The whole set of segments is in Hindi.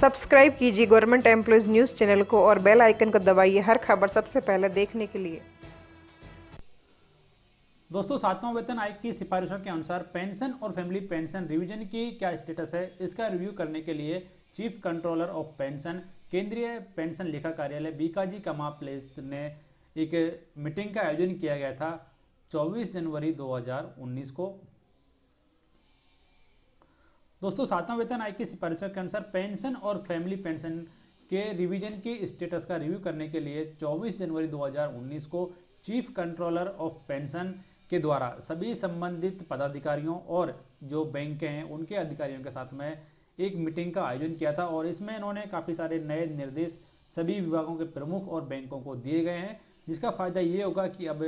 सब्सक्राइब कीजिए गवर्नमेंट एम्प्लॉयज़ न्यूज़ चैनल को और बेल आइकन को दबाइए हर खबर सबसे पहले देखने के लिए। दोस्तों, 7वां वेतन आयोग की सिफारिशों के अनुसार पेंशन और फैमिली पेंशन रिवीजन की क्या स्टेटस है, इसका रिव्यू करने के लिए चीफ कंट्रोलर ऑफ पेंशन केंद्रीय पेंशन लेखा कार्यालय बीकाजी कमा प्लेस ने एक मीटिंग का आयोजन किया गया था 24 जनवरी 2019 को। दोस्तों, 7वां वेतन आयोग की सिफारिशों के अनुसार पेंशन और फैमिली पेंशन के रिवीजन की स्टेटस का रिव्यू करने के लिए 24 जनवरी 2019 को चीफ कंट्रोलर ऑफ पेंशन के द्वारा सभी संबंधित पदाधिकारियों और जो बैंक हैं उनके अधिकारियों के साथ में एक मीटिंग का आयोजन किया था और इसमें इन्होंने काफ़ी सारे नए निर्देश सभी विभागों के प्रमुख और बैंकों को दिए गए हैं, जिसका फ़ायदा ये होगा कि अब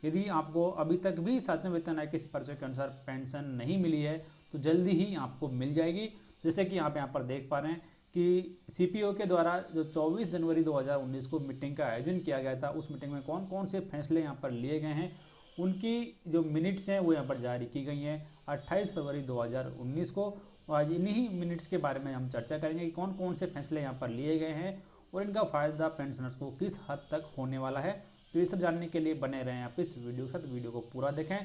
यदि आपको अभी तक भी 7वें वेतन आयोग की सिफारिशों के अनुसार पेंशन नहीं मिली है तो जल्दी ही आपको मिल जाएगी। जैसे कि आप यहाँ पर देख पा रहे हैं कि सीपीओ के द्वारा जो 24 जनवरी 2019 को मीटिंग का आयोजन किया गया था, उस मीटिंग में कौन कौन से फैसले यहाँ पर लिए गए हैं उनकी जो मिनट्स हैं वो यहाँ पर जारी की गई हैं 28 फरवरी 2019 को। आज इन्हीं मिनट्स के बारे में हम चर्चा करेंगे कि कौन कौन से फैसले यहाँ पर लिए गए हैं और इनका फ़ायदा पेंशनर्स को किस हद तक होने वाला है। तो ये सब जानने के लिए बने रहें आप इस वीडियो के साथ, वीडियो को पूरा देखें।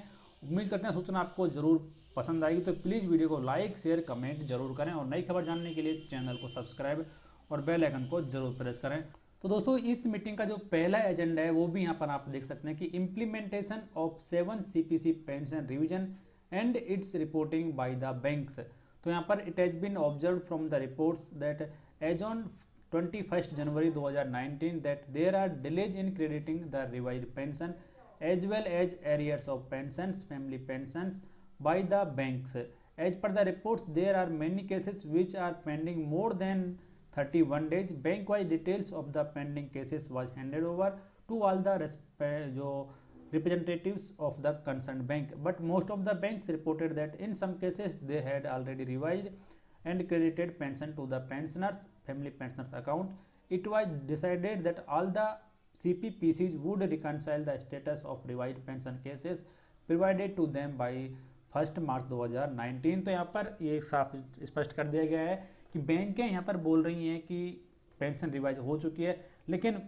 उम्मीद करते हैं सूचना आपको ज़रूर पसंद आएगी, तो प्लीज़ वीडियो को लाइक शेयर कमेंट जरूर करें और नई खबर जानने के लिए चैनल को सब्सक्राइब और बेल आइकन को जरूर प्रेस करें। तो दोस्तों, इस मीटिंग का जो पहला एजेंडा है वो भी यहाँ पर आप देख सकते हैं कि implementation of 7 CPC pension revision and its reporting by the banks. तो यहाँ पर it has been observe from the reports that as on 21 January 2019 that there are delays in crediting the revised pension as well as arrears of pensions, family pensions by the banks. As per the reports, there are many cases which are pending more than 31 days. Bank-wise details of the pending cases was handed over to all the representatives of the concerned bank. But most of the banks reported that in some cases they had already revised and credited pension to the pensioners family pensioners account. It was decided that all the CPPCs would reconcile the status of revised pension cases provided to them by 1 मार्च 2019। तो यहाँ पर ये साफ स्पष्ट कर दिया गया है कि बैंकें यहाँ पर बोल रही हैं कि पेंशन रिवाइज हो चुकी है, लेकिन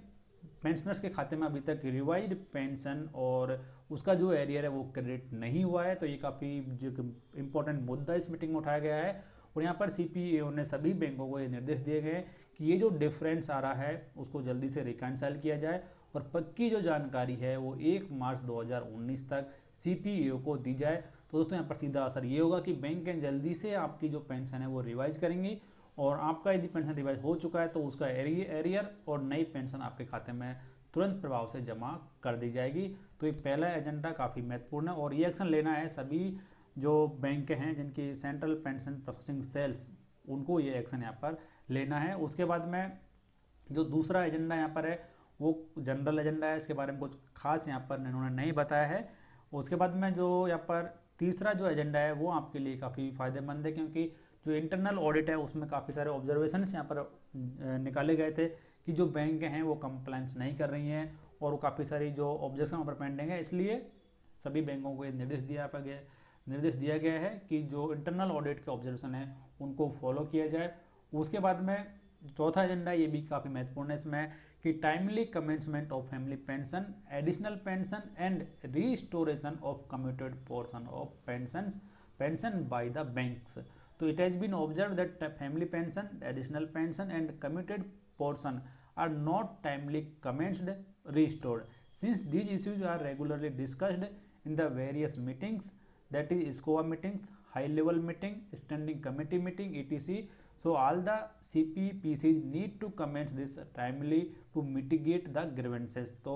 पेंशनर्स के खाते में अभी तक रिवाइज्ड पेंशन और उसका जो एरियर है वो क्रेडिट नहीं हुआ है। तो ये काफ़ी जो इम्पोर्टेंट मुद्दा इस मीटिंग में उठाया गया है और यहाँ पर सीपीओ ने सभी बैंकों को ये निर्देश दिए गए कि ये जो डिफरेंस आ रहा है उसको जल्दी से रिकनसाइल किया जाए और पक्की जो जानकारी है वो 1 मार्च 2019 तक सीपीओ को दी जाए। तो दोस्तों, यहाँ पर सीधा असर ये होगा कि बैंकें जल्दी से आपकी जो पेंशन है वो रिवाइज करेंगी और आपका यदि पेंशन रिवाइज हो चुका है तो उसका एरियर और नई पेंशन आपके खाते में तुरंत प्रभाव से जमा कर दी जाएगी। तो ये पहला एजेंडा काफ़ी महत्वपूर्ण है और ये एक्शन लेना है सभी जो बैंक हैं जिनकी सेंट्रल पेंशन प्रोसेसिंग सेल्स, उनको ये एक्शन यहाँ पर लेना है। उसके बाद में जो दूसरा एजेंडा यहाँ पर है वो जनरल एजेंडा है, इसके बारे में कुछ खास यहाँ पर इन्होंने नहीं बताया है। उसके बाद में जो यहाँ पर तीसरा जो एजेंडा है वो आपके लिए काफ़ी फ़ायदेमंद है, क्योंकि जो इंटरनल ऑडिट है उसमें काफ़ी सारे ऑब्जर्वेशन यहाँ पर निकाले गए थे कि जो बैंक हैं वो कंप्लायंस नहीं कर रही हैं और वो काफ़ी सारी जो ऑब्जेक्शन वहाँ पर पेंडिंग है, इसलिए सभी बैंकों को ये निर्देश दिया गया है कि जो इंटरनल ऑडिट के ऑब्जर्वेशन है उनको फॉलो किया जाए। उसके बाद में चौथा एजेंडा ये भी काफ़ी महत्वपूर्ण है इसमें कि timely commencement of family pension, additional pension and restoration of commuted portion of pension by the banks. तो it has been observe that family pension, additional pension and commuted portion are not timely commenced restored since these issues are regularly discussed in the various meetings, that is SCOA meetings, high level meeting, standing committee meeting, etc. So all the CPPCs need to commence this timely to mitigate the grievances। तो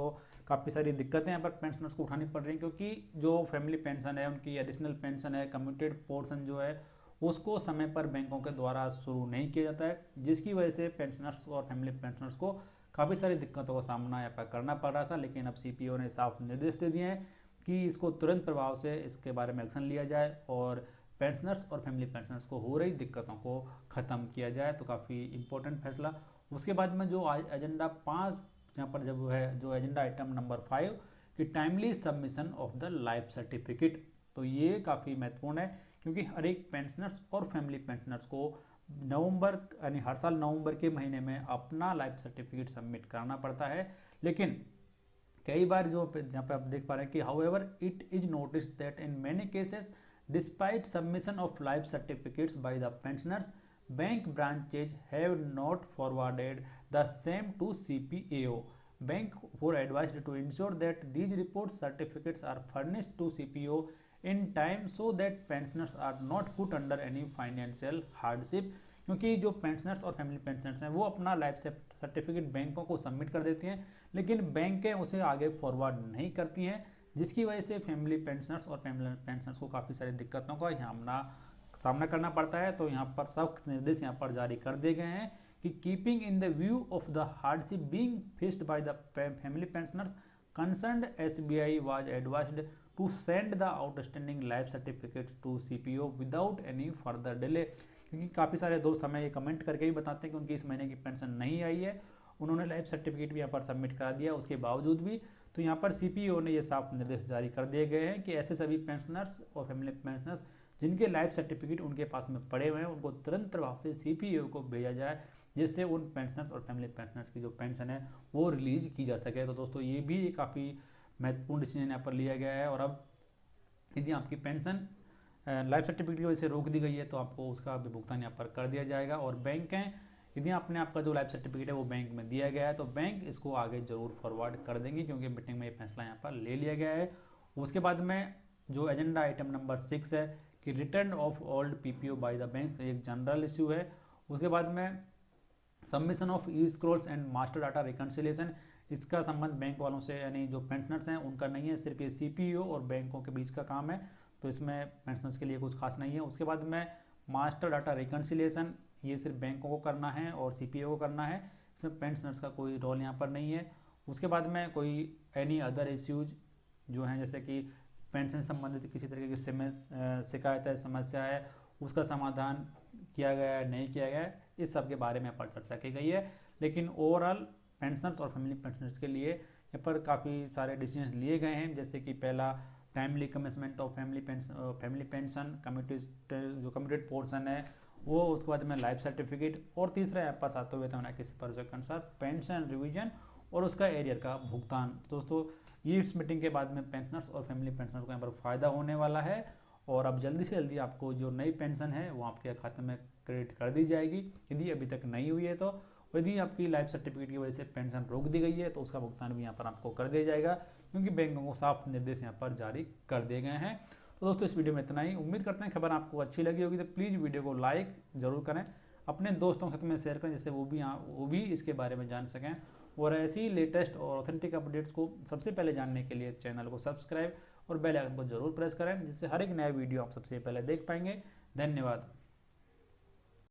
काफ़ी सारी दिक्कतें यहाँ पर पेंशनर्स को उठानी पड़ रही हैं, क्योंकि जो फैमिली पेंशन है, उनकी एडिशनल पेंशन है, कम्यूटेड पोर्शन जो है उसको समय पर बैंकों के द्वारा शुरू नहीं किया जाता है, जिसकी वजह से पेंशनर्स और फैमिली पेंशनर्स को काफ़ी सारी दिक्कतों का सामना यहाँ पर करना पड़ रहा था। लेकिन अब सीपीओ ने साफ निर्देश दे दिए हैं कि इसको तुरंत प्रभाव से इसके बारे में एक्शन लिया जाए और पेंशनर्स और फैमिली पेंशनर्स को हो रही दिक्कतों को ख़त्म किया जाए। तो काफ़ी इंपॉर्टेंट फैसला। उसके बाद में जो एजेंडा 5 यहाँ पर जब है जो एजेंडा आइटम नंबर 5 कि timely submission of the life certificate, तो ये काफ़ी महत्वपूर्ण है क्योंकि हर एक पेंशनर्स और फैमिली पेंशनर्स को नवंबर यानी हर साल नवंबर के महीने में अपना लाइफ सर्टिफिकेट सबमिट कराना पड़ता है। लेकिन कई बार जो यहाँ पे आप देख पा रहे हैं कि however it is notice that in many cases despite submission of life certificates by the pensioners bank branches have not forwarded the same to CPAO. Bank were advised to ensure that these report certificates are furnished to CPO in time so that pensioners are not put under any financial hardship. क्योंकि जो पेंशनर्स और फैमिली पेंशनर्स हैं वो अपना लाइफ सर्टिफिकेट बैंकों को सबमिट कर देती हैं, लेकिन बैंकें उसे आगे फॉरवर्ड नहीं करती हैं, जिसकी वजह से फैमिली पेंशनर्स और फैमिली पेंशनर्स को काफ़ी सारी दिक्कतों का सामना करना पड़ता है। तो यहाँ पर सख्त निर्देश यहाँ पर जारी कर दिए गए हैं कि keeping in the view of the hardship being faced by the family pensioners concerned SBI was advised to send the outstanding life certificates to CPO without any further delay. क्योंकि काफ़ी सारे दोस्त हमें ये कमेंट करके भी बताते हैं कि उनकी इस महीने की पेंशन नहीं आई है, उन्होंने लाइफ सर्टिफिकेट भी यहाँ पर सबमिट करा दिया उसके बावजूद भी। तो यहाँ पर CPO ने ये साफ निर्देश जारी कर दिए गए हैं कि ऐसे सभी पेंशनर्स और फैमिली पेंशनर्स जिनके लाइफ सर्टिफिकेट उनके पास में पड़े हुए हैं उनको तुरंत प्रभाव से CPO को भेजा जाए, जिससे उन पेंशनर्स और फैमिली पेंशनर्स की जो पेंशन है वो रिलीज की जा सके। तो दोस्तों ये भी काफ़ी महत्वपूर्ण डिसीजन यहाँ पर लिया गया है। और अब यदि आपकी पेंशन लाइफ सर्टिफिकेट की वजह से रोक दी गई है तो आपको उसका भी भुगतान यहाँ पर कर दिया जाएगा। और बैंक हैं, यदि आपने आपका जो लाइफ सर्टिफिकेट है वो बैंक में दिया गया है तो बैंक इसको आगे जरूर फॉरवर्ड कर देंगे, क्योंकि मीटिंग में ये फैसला यहाँ पर ले लिया गया है। उसके बाद में जो एजेंडा आइटम नंबर 6 है कि return of old PPO by the bank, एक जनरल इश्यू है। उसके बाद में submission of E Scrolls and master data reconciliation, इसका संबंध बैंक वालों से यानी जो पेंशनर्स हैं उनका नहीं है, सिर्फ ये CPO और बैंकों के बीच का काम है, तो इसमें पेंशनर्स के लिए कुछ खास नहीं है। उसके बाद में मास्टर डाटा रिकन्सिलिएशन, ये सिर्फ बैंकों को करना है और CPO को करना है, इसमें पेंशनर्स का कोई रोल यहाँ पर नहीं है। उसके बाद में कोई एनी अदर इश्यूज जो हैं, जैसे कि पेंशन से संबंधित किसी तरीके की शिकायत है, समस्या है, उसका समाधान किया गया है नहीं किया गया है, इस सब के बारे में यहाँ पर चर्चा की गई है। लेकिन ओवरऑल पेंशनर्स और फैमिली पेंशनर्स के लिए यहाँ पर काफ़ी सारे डिसीजन लिए गए हैं, जैसे कि पहला timely commitment of family pension जो कमिटेड पोर्सन है वो, उसके बाद में लाइफ सर्टिफिकेट, और तीसरा यहाँ पर सातवें वेतन किसी पर के अनुसार पेंशन रिवीजन और उसका एरियर का भुगतान। दोस्तों ये इस मीटिंग के बाद में पेंशनर्स और फैमिली पेंशनर्स को यहाँ पर फ़ायदा होने वाला है, और अब जल्दी से जल्दी आपको जो नई पेंशन है वो आपके खाते में क्रेडिट कर दी जाएगी यदि अभी तक नहीं हुई है तो। यदि आपकी लाइफ सर्टिफिकेट की वजह से पेंशन रोक दी गई है तो उसका भुगतान भी यहाँ पर आपको कर दिया जाएगा, क्योंकि बैंकों को साफ निर्देश यहाँ पर जारी कर दिए गए हैं। तो दोस्तों इस वीडियो में इतना ही, उम्मीद करते हैं खबर आपको अच्छी लगी होगी, तो प्लीज़ वीडियो को लाइक ज़रूर करें, अपने दोस्तों के साथ में शेयर करें, जिससे वो भी इसके बारे में जान सकें। और ऐसी लेटेस्ट और ऑथेंटिक अपडेट्स को सबसे पहले जानने के लिए चैनल को सब्सक्राइब और बेल आइकन को जरूर प्रेस करें, जिससे हर एक नया वीडियो आप सबसे पहले देख पाएंगे। धन्यवाद।